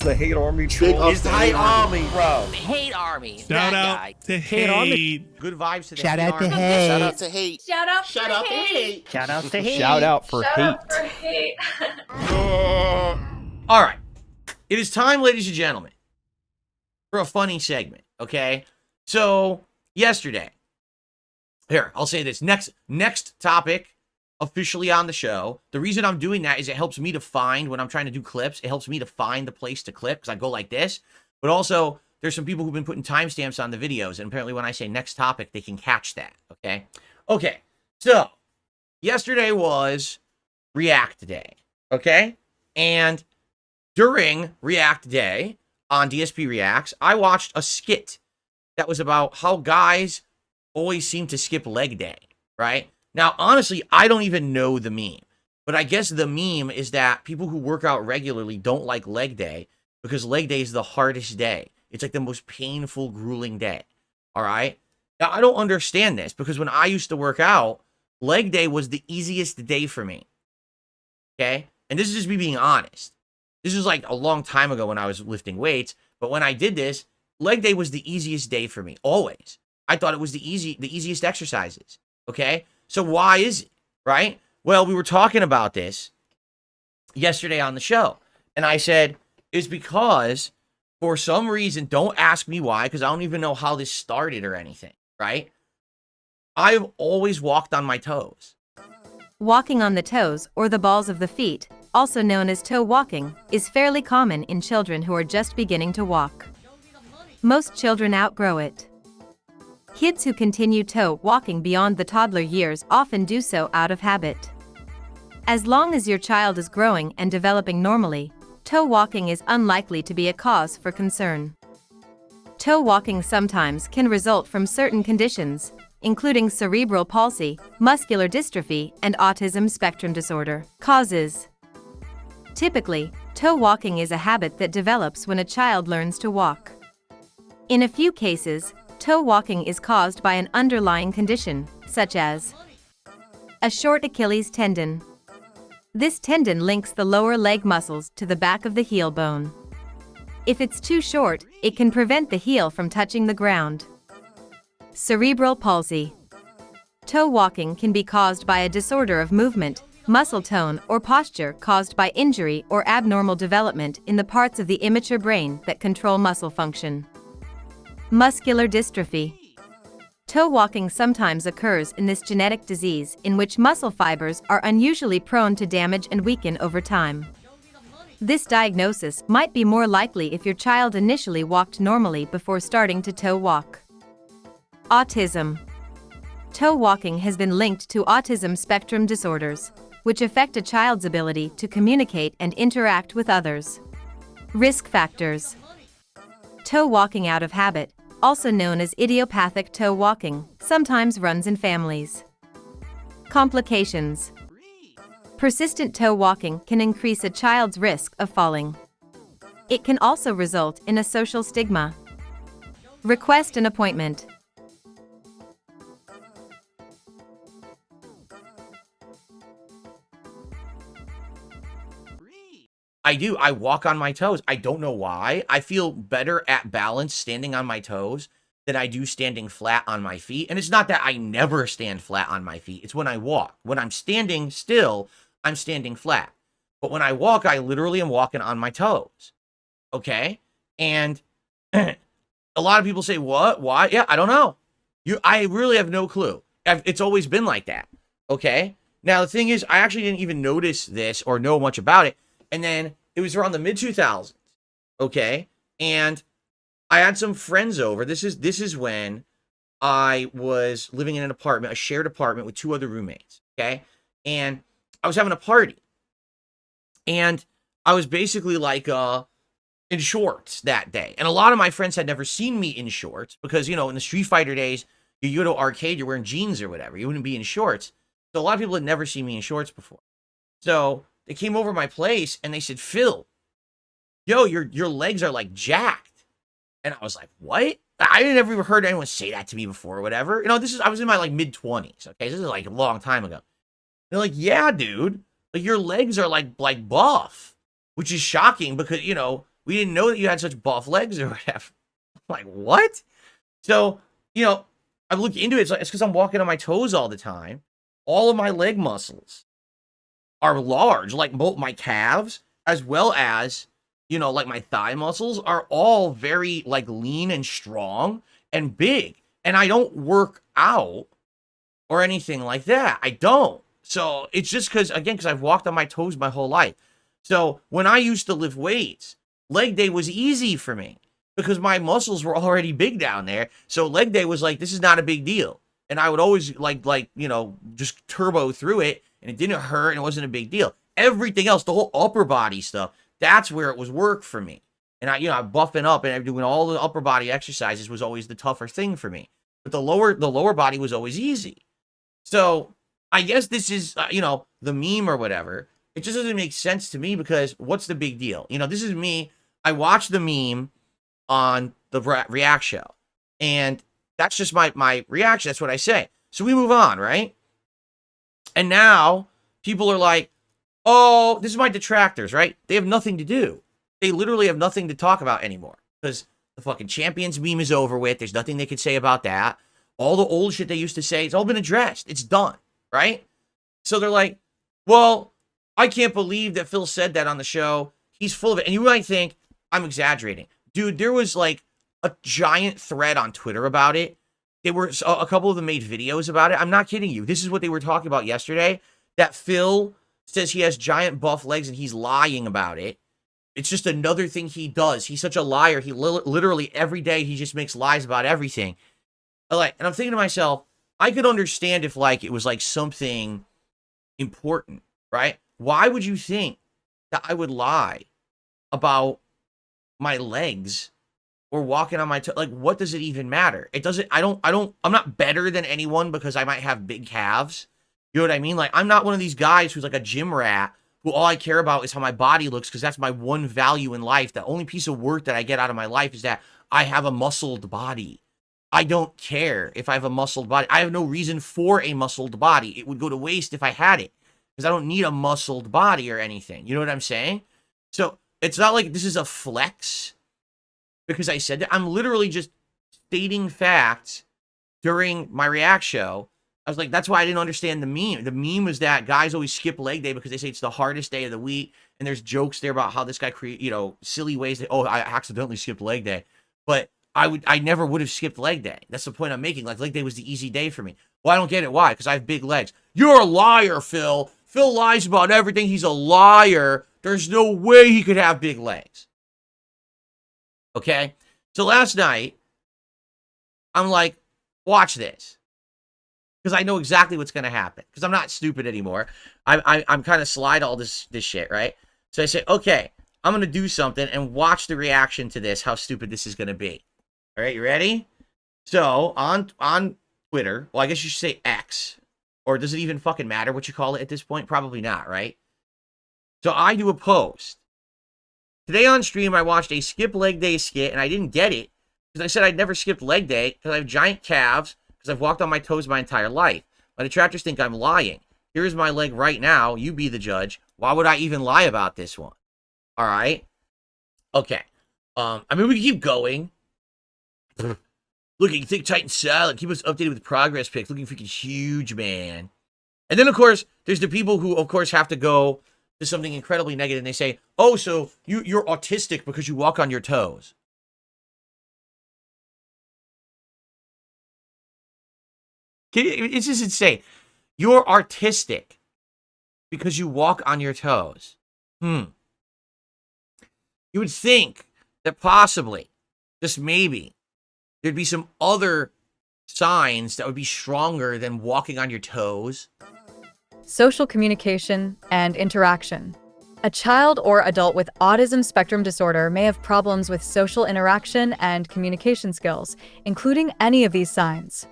the hate army troll. It's the hate army, bro. Hate army. Shout out to hate. Good vibes to the Shout hate out to army. hate. Shout out to hate. Shout out Shout for out to hate. Shout out to hate. Shout out for Shout hate. out for hate. All right. It is time, ladies and gentlemen, for a funny segment, okay? So, yesterday, here, I'll say this. Next topic officially on the show. The reason I'm doing that is it helps me to find, when I'm trying to do clips, it helps me to find the place to clip, because I go like this. But also, there's some people who've been putting timestamps on the videos, and apparently when I say next topic, they can catch that, okay? Okay, so, yesterday was React Day, okay? And during React Day on DSP Reacts, I watched a skit that was about how guys always seem to skip leg day, right? Now, honestly, I don't even know the meme, but I guess the meme is that people who work out regularly don't like leg day because leg day is the hardest day. It's like the most painful, grueling day, all right? Now, I don't understand this because when I used to work out, leg day was the easiest day for me, okay? And this is just me being honest. This was like a long time ago when I was lifting weights, but when I did this, leg day was the easiest day for me, always. I thought it was the easiest exercises, okay? So why is it, right? Well, we were talking about this yesterday on the show, and I said, it's because for some reason, don't ask me why, because I don't even know how this started or anything, right? I've always walked on my toes. Walking on the toes, or the balls of the feet, also known as toe walking, is fairly common in children who are just beginning to walk. Most children outgrow it. Kids who continue toe walking beyond the toddler years often do so out of habit. As long as your child is growing and developing normally, toe walking is unlikely to be a cause for concern. Toe walking sometimes can result from certain conditions, including cerebral palsy, muscular dystrophy, and autism spectrum disorder. Causes. Typically, toe walking is a habit that develops when a child learns to walk. In a few cases, toe walking is caused by an underlying condition, such as a short Achilles tendon. This tendon links the lower leg muscles to the back of the heel bone. If it's too short, it can prevent the heel from touching the ground. Cerebral palsy. Toe walking can be caused by a disorder of movement, muscle tone, or posture caused by injury or abnormal development in the parts of the immature brain that control muscle function. Muscular dystrophy. Toe walking sometimes occurs in this genetic disease in which muscle fibers are unusually prone to damage and weaken over time. This diagnosis might be more likely if your child initially walked normally before starting to toe walk. Autism. Toe walking has been linked to autism spectrum disorders, which affect a child's ability to communicate and interact with others. Risk factors. Toe walking out of habit, also known as idiopathic toe walking, sometimes runs in families. Complications. Persistent toe walking can increase a child's risk of falling. It can also result in a social stigma. Request an appointment. I do. I walk on my toes. I don't know why. I feel better at balance standing on my toes than I do standing flat on my feet. And it's not that I never stand flat on my feet. It's when I walk. When I'm standing still, I'm standing flat. But when I walk, I literally am walking on my toes. Okay? And a lot of people say, what? Why? Yeah, I don't know. I really have no clue. It's always been like that. Okay? Now, the thing is, I actually didn't even notice this or know much about it. And then it was around the mid-2000s, okay? And I had some friends over. This is when I was living in an apartment, a shared apartment with two other roommates, okay? And I was having a party. And I was basically like in shorts that day. And a lot of my friends had never seen me in shorts because, you know, in the Street Fighter days, you go to arcade, you're wearing jeans or whatever. You wouldn't be in shorts. So a lot of people had never seen me in shorts before. So they came over my place and they said, Phil, yo, your legs are like jacked. And I was like, what? I had never heard anyone say that to me before or whatever. You know, I was in my like mid-20s. Okay. This is like a long time ago. They're like, yeah, dude, like your legs are like buff, which is shocking because, you know, We didn't know that you had such buff legs or whatever. I'm like, what? So, you know, I looked into it. It's because I'm walking on my toes all the time. All of my leg muscles are large, like both my calves, as well as, you know, like my thigh muscles are all very like lean and strong and big. And I don't work out or anything like that. I don't. So it's just because I've walked on my toes my whole life. So when I used to lift weights, leg day was easy for me because my muscles were already big down there. So leg day was like, this is not a big deal. And I would always you know, just turbo through it, and it didn't hurt and it wasn't a big deal. Everything else, the whole upper body stuff, that's where it was work for me. And I'm buffing up and I'm doing all the upper body exercises was always the tougher thing for me. But the lower body was always easy. So I guess this is, you know, the meme or whatever. It just doesn't make sense to me because what's the big deal? You know, this is me. I watched the meme on the React show, and that's just my reaction. That's what I say. So we move on, right? And now people are like, oh, this is my detractors, right? They have nothing to do. They literally have nothing to talk about anymore because the fucking champions meme is over with. There's nothing they could say about that. All the old shit they used to say, it's all been addressed. It's done, right? So they're like, well, I can't believe that Phil said that on the show. He's full of it. And you might think I'm exaggerating. Dude, there was like a giant thread on Twitter about it. They were, a couple of them made videos about it. I'm not kidding you. This is what they were talking about yesterday, that Phil says he has giant buff legs and he's lying about it. It's just another thing he does. He's such a liar. He literally every day he just makes lies about everything. And I'm thinking to myself, I could understand if like it was like something important, right? Why would you think that I would lie about my legs or walking on my toe? Like, what does it even matter? It doesn't, I'm not better than anyone because I might have big calves. You know what I mean? Like, I'm not one of these guys who's like a gym rat who all I care about is how my body looks because that's my one value in life. The only piece of work that I get out of my life is that I have a muscled body. I don't care if I have a muscled body. I have no reason for a muscled body. It would go to waste if I had it because I don't need a muscled body or anything. You know what I'm saying? So it's not like this is a flex because I said that. I'm literally just stating facts during my React show. I was like, that's why I didn't understand the meme. The meme was that guys always skip leg day because they say it's the hardest day of the week. And there's jokes there about how this guy silly ways that, oh, I accidentally skipped leg day. But I never would have skipped leg day. That's the point I'm making. Like, leg day was the easy day for me. Well, I don't get it. Why? Because I have big legs. You're a liar, Phil. Phil lies about everything. He's a liar. There's no way he could have big legs. Okay? So last night, I'm like, watch this. Because I know exactly what's going to happen. Because I'm not stupid anymore. I'm kind of slide all this shit, right? So I say, okay, I'm going to do something and watch the reaction to this, how stupid this is going to be. All right, you ready? So on Twitter, well, I guess you should say X. Or does it even fucking matter what you call it at this point? Probably not, right? So I do a post. Today on stream, I watched a skip leg day skit, and I didn't get it. Because I said I'd never skipped leg day, because I have giant calves, because I've walked on my toes my entire life. My detractors think I'm lying. Here's my leg right now. You be the judge. Why would I even lie about this one? All right? Okay. I mean, we can keep going. Looking thick, tight, and solid. Keep us updated with progress pics. Looking freaking huge, man. And then, of course, there's the people who, of course, have to go to something incredibly negative. And they say, oh, so you're autistic because you walk on your toes. It's just insane. You're artistic because you walk on your toes. You would think that possibly, just maybe, there'd be some other signs that would be stronger than walking on your toes. Social communication and interaction. A child or adult with autism spectrum disorder may have problems with social interaction and communication skills, including any of these signs.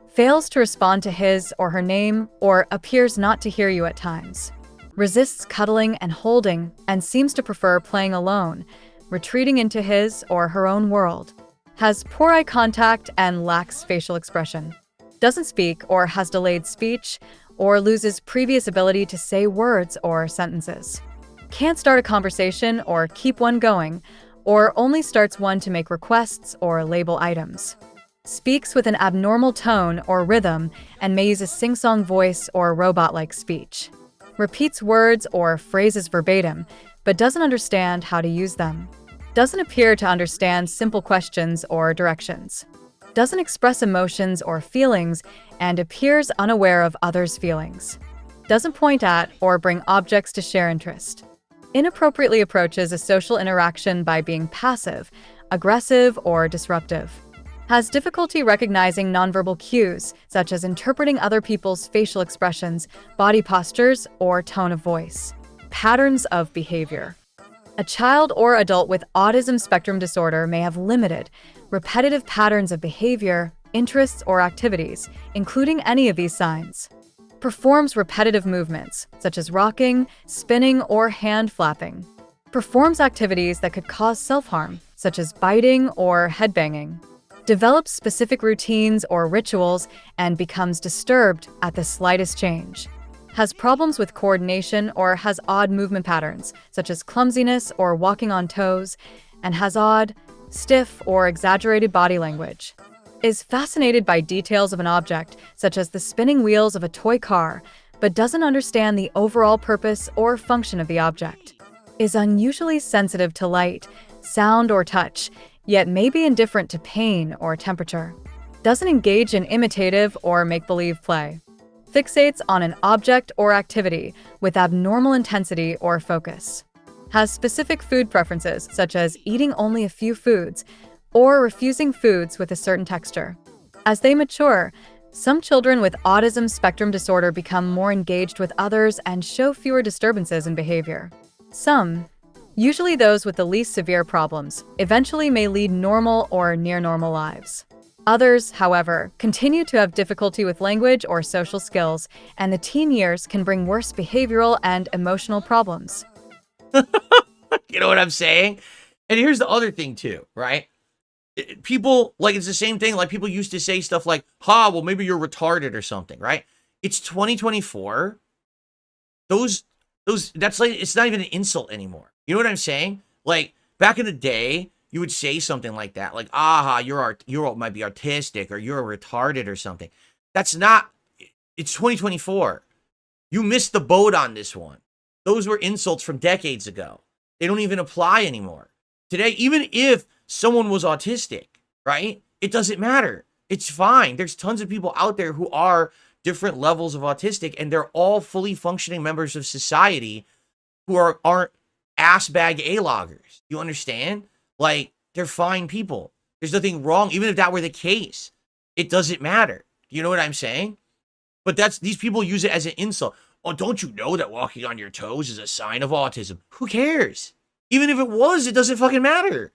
Fails to respond to his or her name, or appears not to hear you at times. Resists cuddling and holding, and seems to prefer playing alone, retreating into his or her own world. Has poor eye contact and lacks facial expression. Doesn't speak or has delayed speech, or loses previous ability to say words or sentences. Can't start a conversation or keep one going, or only starts one to make requests or label items. Speaks with an abnormal tone or rhythm and may use a sing-song voice or robot-like speech. Repeats words or phrases verbatim, but doesn't understand how to use them. Doesn't appear to understand simple questions or directions. Doesn't express emotions or feelings and appears unaware of others' feelings. Doesn't point at or bring objects to share interest. Inappropriately approaches a social interaction by being passive, aggressive, or disruptive. Has difficulty recognizing nonverbal cues, such as interpreting other people's facial expressions, body postures, or tone of voice. Patterns of behavior. A child or adult with autism spectrum disorder may have limited, repetitive patterns of behavior, interests, or activities, including any of these signs. Performs repetitive movements, such as rocking, spinning, or hand flapping. Performs activities that could cause self-harm, such as biting or headbanging. Develops specific routines or rituals and becomes disturbed at the slightest change. Has problems with coordination or has odd movement patterns, such as clumsiness or walking on toes, and has odd, stiff, or exaggerated body language. Is fascinated by details of an object, such as the spinning wheels of a toy car, but doesn't understand the overall purpose or function of the object. Is unusually sensitive to light, sound, or touch, yet may be indifferent to pain or temperature. Doesn't engage in imitative or make-believe play. Fixates on an object or activity with abnormal intensity or focus. Has specific food preferences, such as eating only a few foods or refusing foods with a certain texture. As they mature, some children with autism spectrum disorder become more engaged with others and show fewer disturbances in behavior. Some, usually those with the least severe problems, eventually may lead normal or near-normal lives. Others, however, continue to have difficulty with language or social skills, and the teen years can bring worse behavioral and emotional problems. You know what I'm saying? And here's the other thing too, right? People, like, it's the same thing. Like, people used to say stuff like, well, maybe you're retarded or something, right? It's 2024. That's like, it's not even an insult anymore. You know what I'm saying? Like, back in the day, you would say something like that, like, you might be autistic, or you're retarded or something. That's not, it's 2024. You missed the boat on this one. Those were insults from decades ago. They don't even apply anymore. Today, even if someone was autistic, right? It doesn't matter. It's fine. There's tons of people out there who are different levels of autistic, and they're all fully functioning members of society who aren't ass bag A-loggers. You understand? Like, they're fine people. There's nothing wrong. Even if that were the case, it doesn't matter. You know what I'm saying? But these people use it as an insult. Oh, don't you know that walking on your toes is a sign of autism? Who cares? Even if it was, it doesn't fucking matter.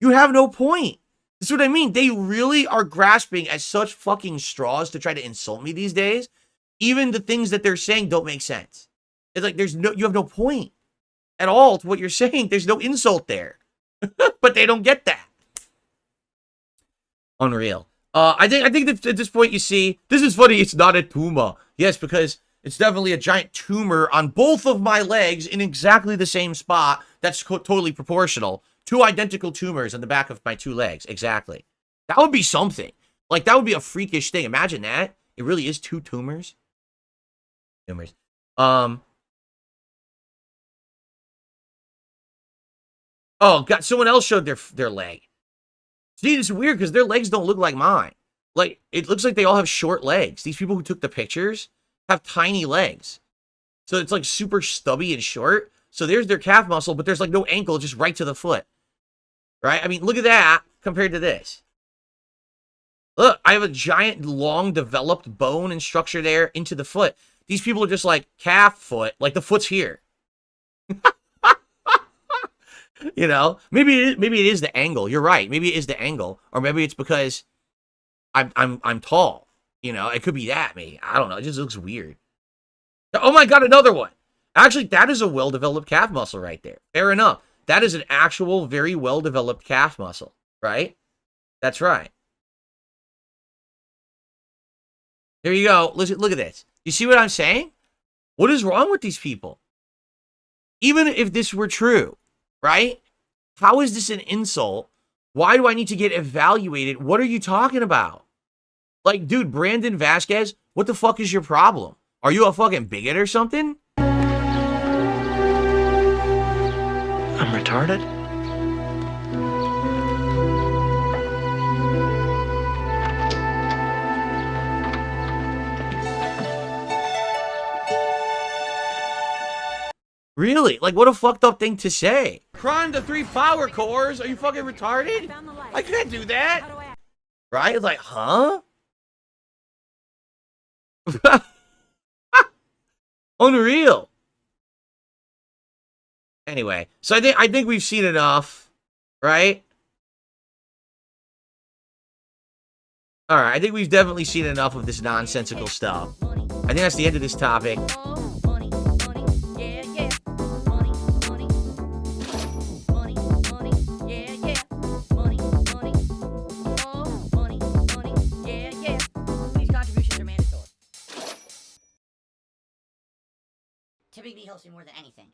You have no point. That's what I mean. They really are grasping at such fucking straws to try to insult me these days. Even the things that they're saying don't make sense. It's like you have no point at all to what you're saying. There's no insult there. But they don't get that. Unreal. I think that at this point, you see, this is funny. It's not a tumor. Yes, because it's definitely a giant tumor on both of my legs in exactly the same spot. That's totally proportional. Two identical tumors on the back of my two legs. Exactly. That would be something. Like, that would be a freakish thing. Imagine that. It really is two tumors. Oh, God, someone else showed their leg. See, it's weird because their legs don't look like mine. Like, it looks like they all have short legs. These people who took the pictures have tiny legs. So it's like super stubby and short. So there's their calf muscle, but there's like no ankle, just right to the foot. Right? I mean, look at that compared to this. Look, I have a giant, long, developed bone and structure there into the foot. These people are just like calf foot, like the foot's here. You know, maybe it is the angle. You're right. Maybe it is the angle, or maybe it's because I'm tall. You know, it could be that. Maybe, I don't know. It just looks weird. Oh my God, another one. Actually, that is a well-developed calf muscle right there. Fair enough. That is an actual, very well-developed calf muscle, right? That's right. There you go. Listen, look at this. You see what I'm saying? What is wrong with these people? Even if this were true, right? How is this an insult? Why do I need to get evaluated? What are you talking about? Like, dude, Branden Vazquez, what the fuck is your problem? Are you a fucking bigot or something? I'm retarded? Really? Like, what a fucked up thing to say. Prime the 3 power cores? Are you fucking retarded? I can't do that. Right? It's like, huh? Unreal. Anyway, so I think we've seen enough, right? All right, I think we've definitely seen enough of this nonsensical stuff. I think that's the end of this topic. Typically helps me more than anything.